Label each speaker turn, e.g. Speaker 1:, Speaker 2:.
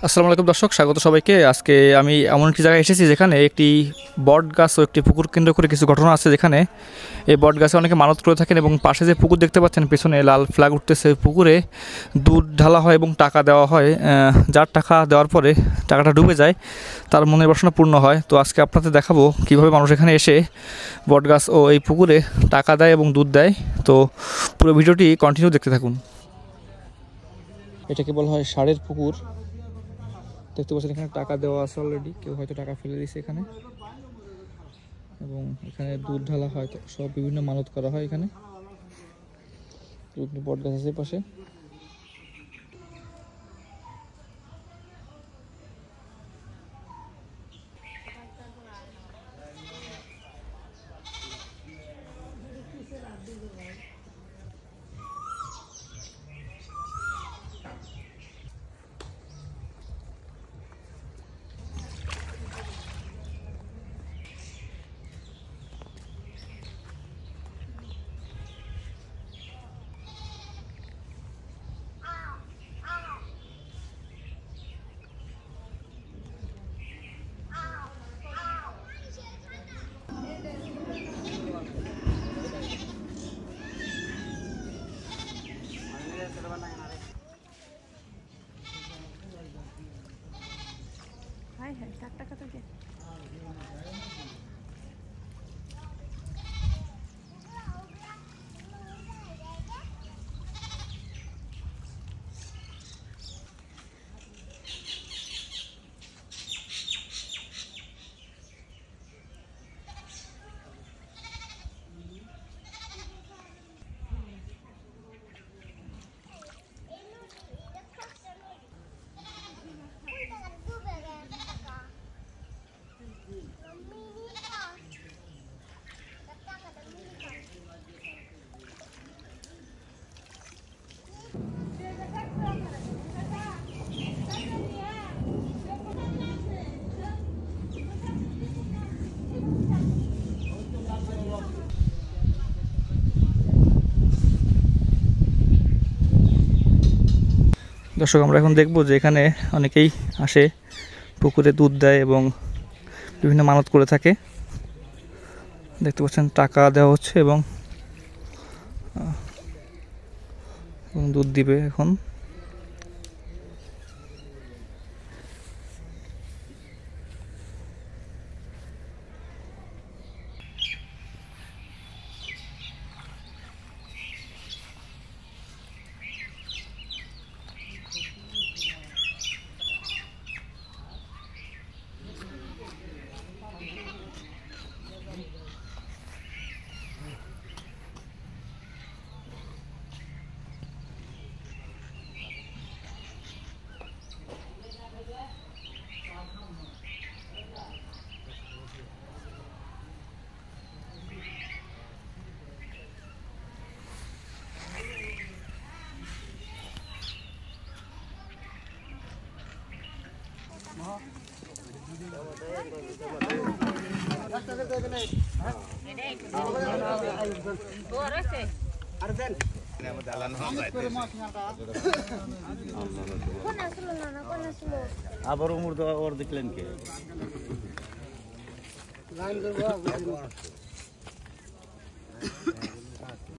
Speaker 1: আসসালামু আলাইকুম দর্শক, স্বাগত সবাইকে। আজকে আমি এমন একটি জায়গায় এসেছি যেখানে একটি বট গাছ ও একটি পুকুর কেন্দ্র করে কিছু ঘটনা আছে, যেখানে এই বট গাছে অনেকে মানত করে থাকেন এবং পাশে যে পুকুর দেখতে পাচ্ছেন পেছনে লাল ফ্ল্যাগ উঠতেছে, পুকুরে দুধ ঢালা হয় এবং টাকা দেওয়া হয়। যার টাকা দেওয়ার পরে টাকাটা ডুবে যায়, তার মনের বাসনা পূর্ণ হয়। তো আজকে আপনাদের দেখাবো কীভাবে মানুষ এখানে এসে বট গাছ ও এই পুকুরে টাকা দেয় এবং দুধ দেয়। তো পুরো ভিডিওটি কন্টিনিউ দেখতে থাকুন। এটাকে বলা হয় ষাঁড়ের পুকুর। দেখতে পাচ্ছেন এখানে টাকা দেওয়া আছে অলরেডি, কেউ হয়তো টাকা ফেলে দিয়েছে এখানে, এবং এখানে দুধ ঢালা হয়, সব বিভিন্ন মানত করা হয়। এখানে বট গাছ আছে পাশে।
Speaker 2: হাই হাই টাকা তো কে
Speaker 1: দর্শক, আমরা এখন দেখব যে এখানে অনেকেই আসে, পুকুরে দুধ দেয় এবং বিভিন্ন মানত করে থাকে। দেখতে পাচ্ছেন টাকা দেওয়া হচ্ছে এবং দুধ দিবে এখন।
Speaker 3: আবার উমর ওর দেখলেন কে লাইন করবো